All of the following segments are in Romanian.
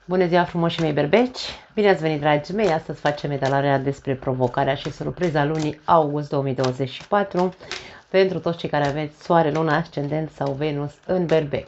Bună ziua frumoșii mei berbeci! Bine ați venit, dragii mei! Astăzi facem etalarea despre provocarea și surpriza lunii august 2024 pentru toți cei care aveți soare, luna, ascendent sau Venus în berbec.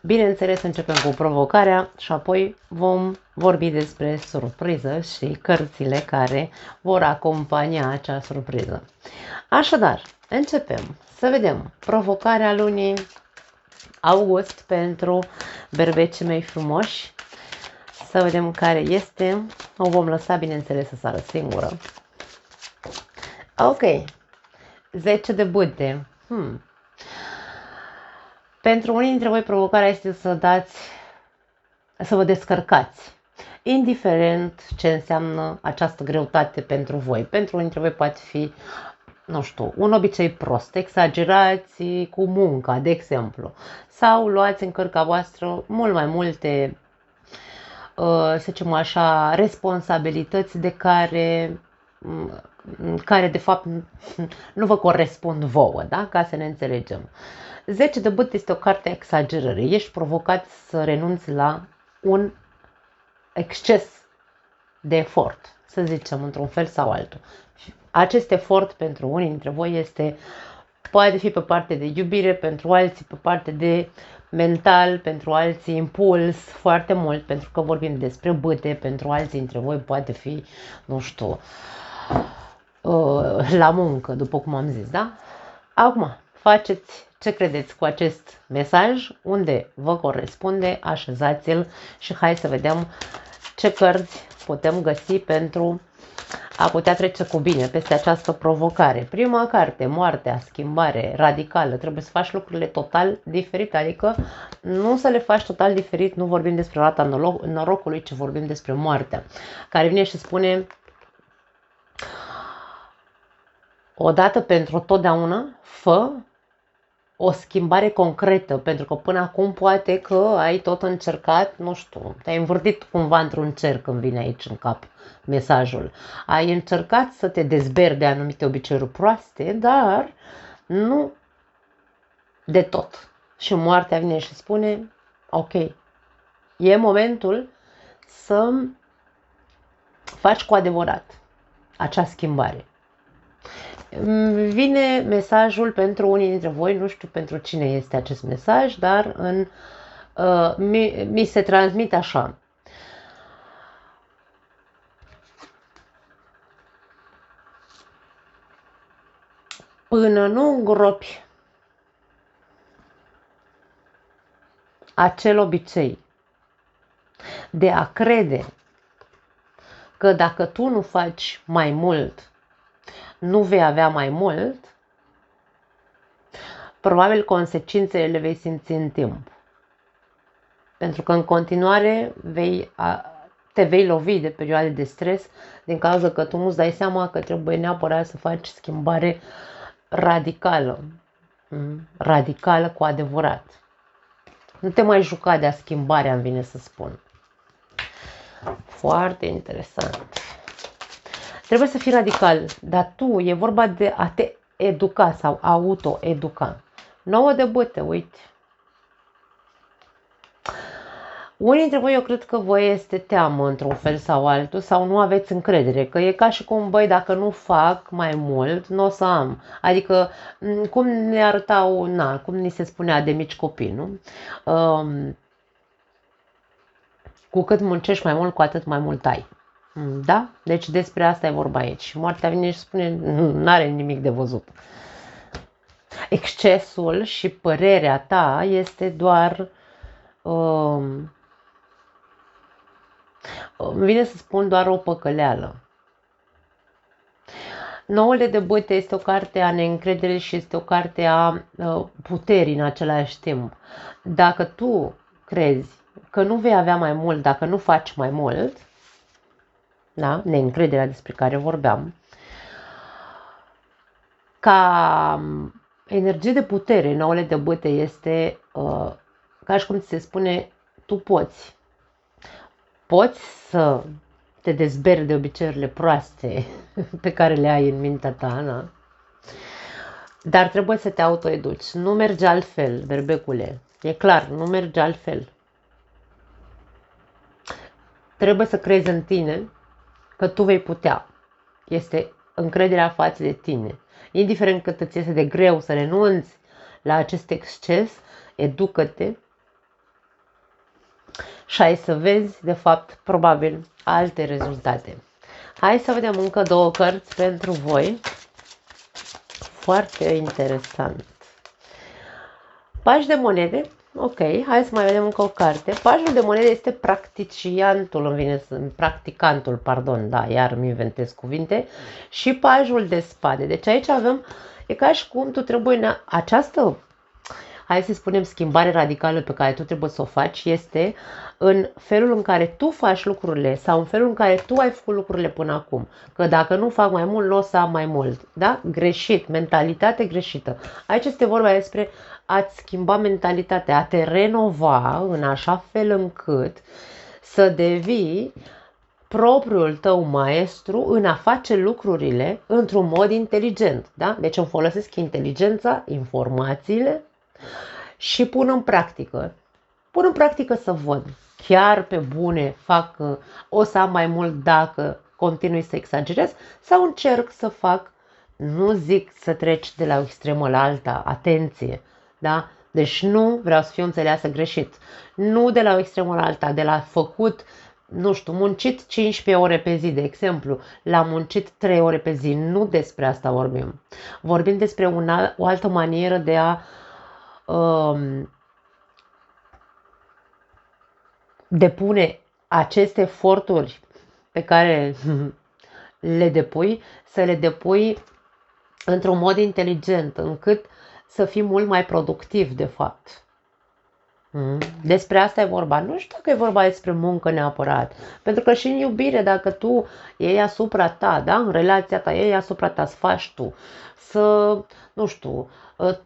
Bineînțeles, începem cu provocarea și apoi vom vorbi despre surpriză și cărțile care vor acompania acea surpriză. Așadar, începem să vedem provocarea lunii august pentru berbecii mei frumoși. Să vedem care este. O vom lăsa, bineînțeles, să sară singură. Ok. 10 de bâte. Pentru unii dintre voi provocarea este să vă descărcați. Indiferent ce înseamnă această greutate pentru voi. Pentru unii dintre voi poate fi, nu știu, un obicei prost, exagerați cu munca, de exemplu. Sau luați în cărca voastră mult mai multe, să zicem așa, responsabilități de care de fapt nu vă corespund vouă, da? Ca să ne înțelegem. 10 de bâte este o carte a exagerării. Ești provocat să renunți la un exces de efort, să zicem, într-un fel sau altul. Acest efort pentru unii dintre voi poate fi pe parte de iubire, pentru alții pe parte de mental, pentru alții impuls, foarte mult, pentru că vorbim despre bâte, pentru alții dintre voi poate fi, nu știu, la muncă, după cum am zis, da? Acum, faceți ce credeți cu acest mesaj, unde vă corespunde, așezați-l și hai să vedem ce cărți putem găsi pentru a putea trece cu bine peste această provocare. Prima carte, moartea, schimbare radicală, trebuie să faci lucrurile total diferite, adică nu să le faci total diferit, nu vorbim despre rata norocului, ci vorbim despre moartea, care vine și spune odată pentru totdeauna, fă o schimbare concretă, pentru că până acum poate că ai tot încercat, nu știu, te-ai învârtit cumva într-un cerc când vine aici în cap mesajul. Ai încercat să te dezberi de anumite obiceiuri proaste, dar nu de tot. Și moartea vine și spune, ok, e momentul să faci cu adevărat acea schimbare. Vine mesajul pentru unii dintre voi, nu știu pentru cine este acest mesaj, dar mi se transmite așa. Până nu îngropi acel obicei de a crede că dacă tu nu faci mai mult, nu vei avea mai mult, probabil consecințele le vei simți în timp. Pentru că în continuare te vei lovi de perioade de stres din cauza că tu nu-ți dai seama că trebuie neapărat să faci schimbare radicală. Radicală cu adevărat. Nu te mai juca de-a schimbarea, îmi vine să spun. Foarte interesant. Trebuie să fii radical, dar tu e vorba de a te educa sau auto-educa. 9 de bâte, uite. Unii dintre voi, eu cred că vă este teamă într-un fel sau altul sau nu aveți încredere, că e ca și cum, băi, dacă nu fac mai mult, nu o să am. Adică, cum ne arătau, cum ni se spunea de mici copii, nu? Cu cât muncești mai mult, cu atât mai mult ai. Da? Deci despre asta e vorba aici. Moartea vine și spune, nu are nimic de văzut. Excesul și părerea ta este doar, vine să spun, doar o păcăleală. Noul de bâte este o carte a neîncrederii și este o carte a puterii în același timp. Dacă tu crezi că nu vei avea mai mult dacă nu faci mai mult, da? Neîncrederea despre care vorbeam, ca energie de putere, noule de bâte este ca și cum ți se spune, tu poți să te dezberi de obiceiurile proaste pe care le ai în mintea ta, da? Dar trebuie să te autoeduci. Nu merge altfel, berbecule. E clar, nu merge altfel. trebuie să crezi în tine că tu vei putea. Este încrederea față de tine. Indiferent cât îți este de greu să renunți la acest exces, educă-te și ai să vezi, de fapt, probabil, alte rezultate. Hai să vedem încă două cărți pentru voi. Foarte interesant. Pași de monede. Ok, hai să mai vedem încă o carte. Pajul de monede este practicantul, pardon, da, iar îmi inventez cuvinte. Și pajul de spade. Deci aici avem, e ca și cum tu trebuie această, hai să spunem, schimbare radicală pe care tu trebuie să o faci este în felul în care tu faci lucrurile sau în felul în care tu ai făcut lucrurile până acum. Că dacă nu fac mai mult, nu o să am mai mult. Da? Greșit, mentalitate greșită. Aici este vorba despre a-ți schimba mentalitatea, a te renova în așa fel încât să devii propriul tău maestru în a face lucrurile într-un mod inteligent. Da? Deci îmi folosesc inteligența, informațiile și pun în practică. Pun în practică să văd. Chiar pe bune fac, o să am mai mult dacă continui să exagerez sau încerc să fac, nu zic să treci de la o extremă la alta, atenție, da? Deci nu vreau să fiu înțeleasă greșit. Nu de la o extremă la alta, de la făcut, nu știu, muncit 15 ore pe zi, de exemplu, la muncit 3 ore pe zi. Nu despre asta vorbim. Vorbim despre o altă manieră de a depune aceste eforturi pe care le depui, să le depui într-un mod inteligent, încât să fii mult mai productiv, de fapt. Despre asta e vorba. Nu știu dacă e vorba despre muncă neapărat. Pentru că și în iubire, dacă tu iei asupra ta, da? În relația ta, iei asupra ta, să faci tu, să, nu știu,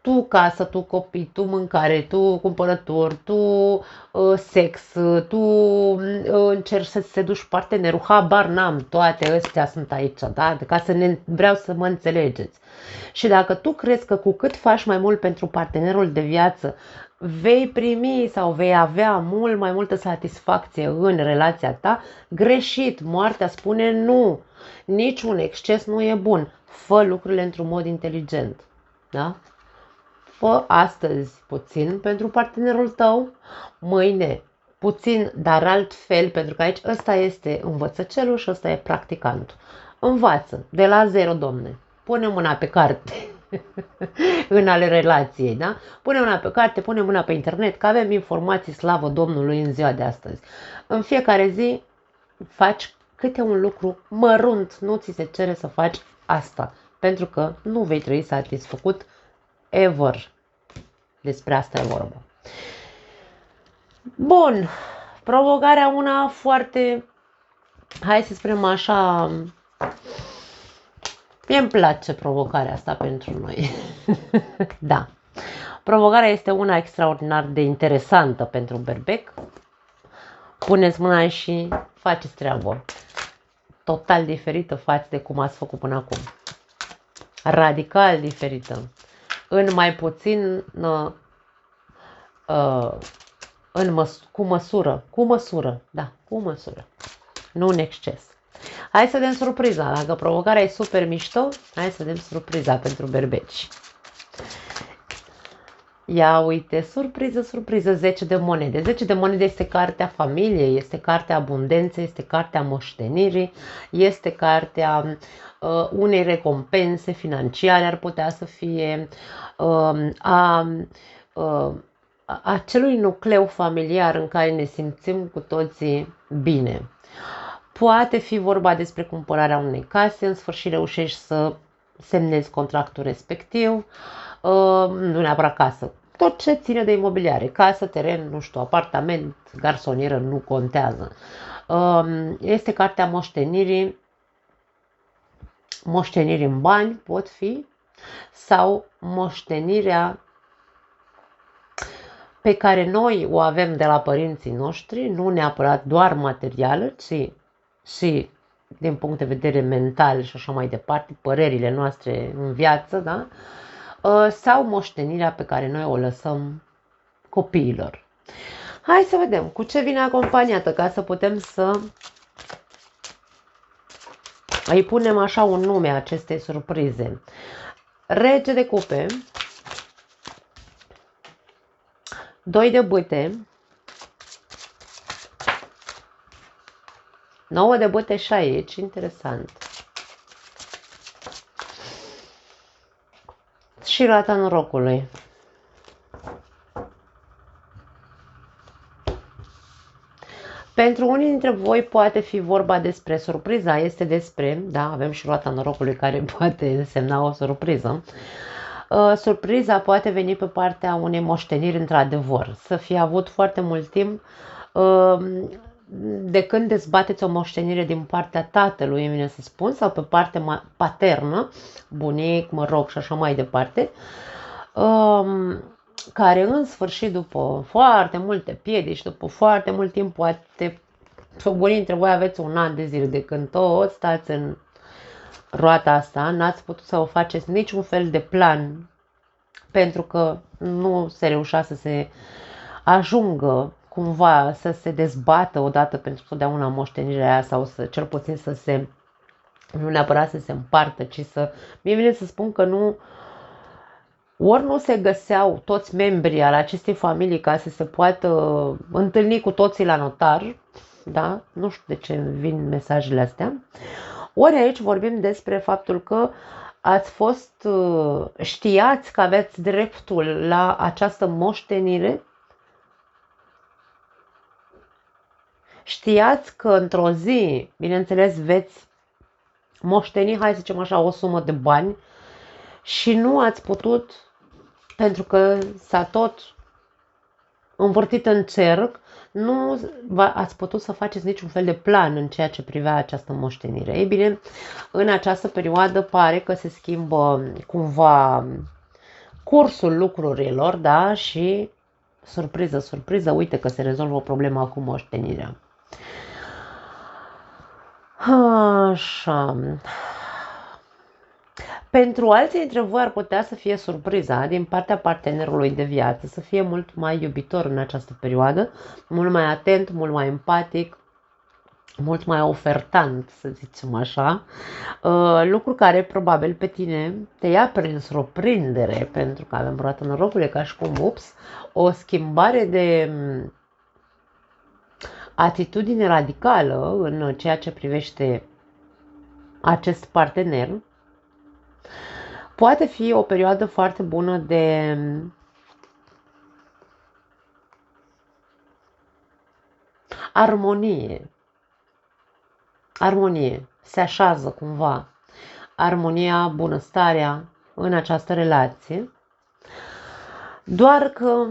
tu casă, tu copii, tu mâncare, tu cumpărături, tu sex, tu încerci să-ți seduci partenerul, habar n-am, toate astea sunt aici, da? Ca vreau să mă înțelegeți. Și dacă tu crezi că cu cât faci mai mult pentru partenerul de viață, vei primi sau vei avea mult mai multă satisfacție în relația ta, greșit. Moartea spune nu. Niciun exces nu e bun. Fă lucrurile într-un mod inteligent. Da? Fă astăzi puțin pentru partenerul tău, mâine puțin, dar altfel, pentru că aici ăsta este învățăcelul și ăsta e practicantul. Învață, de la zero, domne. Pune mâna pe carte. În ale relației, da? Pune mâna pe carte, pune mâna pe internet, că avem informații, slavă Domnului, în ziua de astăzi. În fiecare zi faci câte un lucru mărunt, nu ți se cere să faci asta, pentru că nu vei trăi satisfăcut ever. Despre asta e vorba. Bun, provocarea una foarte, hai să spunem așa, mie îmi place provocarea asta pentru noi. Da. Provocarea este una extraordinar de interesantă pentru berbec. Puneți mâna și faceți treabă. Total diferită față de cum ați făcut până acum. Radical diferită. În mai puțin, cu măsură. Da, cu măsură. Nu în exces. Hai să vedem surpriza. Dacă provocarea e super mișto, hai să vedem surpriza pentru berbeci. Ia uite, surpriză, 10 de monede. 10 de monede este cartea familiei, este cartea abundenței, este cartea moștenirii, este cartea unei recompense financiare, ar putea să fie acelui nucleu familiar în care ne simțim cu toții bine. Poate fi vorba despre cumpărarea unei case, în sfârșit reușești să semnezi contractul respectiv, nu neapărat casă, tot ce ține de imobiliare, casă, teren, nu știu, apartament, garsonieră, nu contează. Este cartea moștenirii, moșteniri în bani pot fi, sau moștenirea pe care noi o avem de la părinții noștri, nu neapărat doar materială, ci și din punct de vedere mental și așa mai departe, părerile noastre în viață, da? Sau moștenirea pe care noi o lăsăm copiilor. Hai să vedem cu ce vine acompaniată, ca să putem să îi punem așa un nume acestei surprize. Rege de cupe, 2 de bâte, 9 de bâte și aici, interesant. Și roata norocului. Pentru unii dintre voi poate fi vorba despre surpriza, este despre, da, avem și roata norocului care poate însemna o surpriză. Surpriza poate veni pe partea unei moșteniri într-adevăr, să fie avut foarte mult timp de când dezbateți o moștenire din partea tatălui, îmi vine să spun, sau pe partea paternă, bunic, mă rog, și așa mai departe, care în sfârșit, după foarte multe piedici, după foarte mult timp, poate unii dintre voi aveți un an de zile de când tot stați în roata asta, n-ați putut să o faceți niciun fel de plan, pentru că nu se reușea să se ajungă cumva să se dezbată odată pentru totdeauna moștenirea aia, sau să cel puțin să se, nu neapărat să se împartă, ci să, mie vine să spun că nu, ori nu se găseau toți membrii al acestei familii ca să se poată întâlni cu toții la notar, da? Nu știu de ce vin mesajele astea. Ori aici vorbim despre faptul că ați fost, știați că aveți dreptul la această moștenire, știați că într-o zi, bineînțeles, veți moșteni, hai să zicem așa, o sumă de bani și nu ați putut, pentru că s-a tot învârtit în cerc, nu ați putut să faceți niciun fel de plan în ceea ce privea această moștenire. Ei bine, în această perioadă pare că se schimbă cumva cursul lucrurilor, da, și surpriză, surpriză, uite că se rezolvă problema cu moștenirea. Așa. Pentru alții dintre voi ar putea să fie surpriza din partea partenerului de viață, să fie mult mai iubitor în această perioadă, mult mai atent, mult mai empatic, mult mai ofertant, să zicem așa, lucru care probabil pe tine te ia prin surprindere, pentru că avem roata norocului ca și cum, ups, o schimbare de atitudine radicală în ceea ce privește acest partener. Poate fi o perioadă foarte bună de armonie. Armonie. Se așează cumva armonia, bunăstarea în această relație. Doar că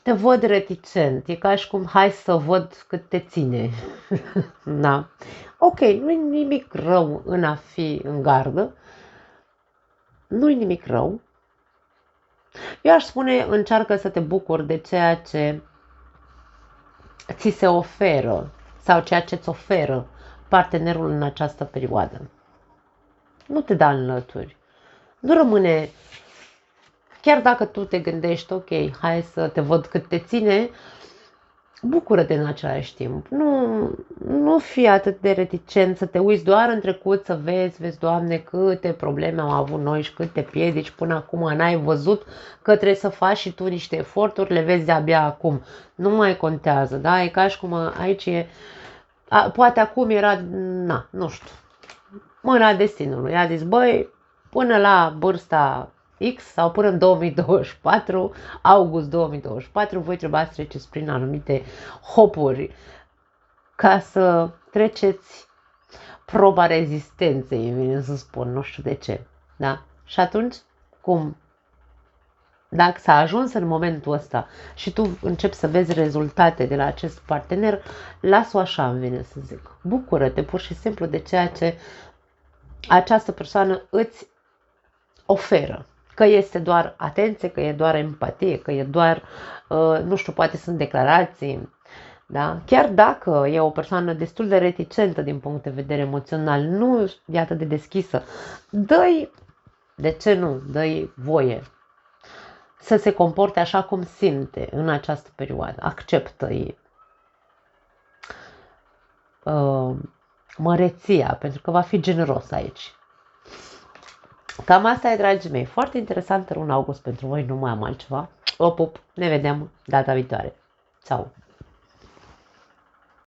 te văd reticent. E ca și cum hai să văd cât te ține. Da. Ok, nu-i nimic rău în a fi în gardă. Nu-i nimic rău. Eu aș spune, încearcă să te bucuri de ceea ce ți se oferă sau ceea ce îți oferă partenerul în această perioadă. Nu te da în lături. Nu rămâne, chiar dacă tu te gândești, ok, hai să te văd cât te ține, bucură-te în același timp. Nu fi atât de reticent să te uiți doar în trecut, să vezi, Doamne, câte probleme am avut noi și câte piedici până acum n-ai văzut că trebuie să faci și tu niște eforturi, le vezi de-abia acum. Nu mai contează, da? E ca și cum aici e, poate acum era, nu știu, mâna destinului. A zis, băi, până la vârsta X sau până în 2024, august 2024, voi trebuia să treceți prin anumite hopuri ca să treceți proba rezistenței, vine să spun, nu știu de ce. Da? Și atunci, cum? Dacă s-a ajuns în momentul ăsta și tu începi să vezi rezultate de la acest partener, las-o așa, îmi vine să zic. Bucură-te pur și simplu de ceea ce această persoană îți oferă. Că este doar atenție, că e doar empatie, că e doar, nu știu, poate sunt declarații, da? Chiar dacă e o persoană destul de reticentă din punct de vedere emoțional, nu e atât de deschisă, dă-i, de ce nu, dă-i voie să se comporte așa cum simte în această perioadă. Acceptă-i măreția, pentru că va fi generos aici. Cam asta e, dragii mei. Foarte interesantă luna august pentru voi, nu mai am altceva. O pup, ne vedem data viitoare. Ciao!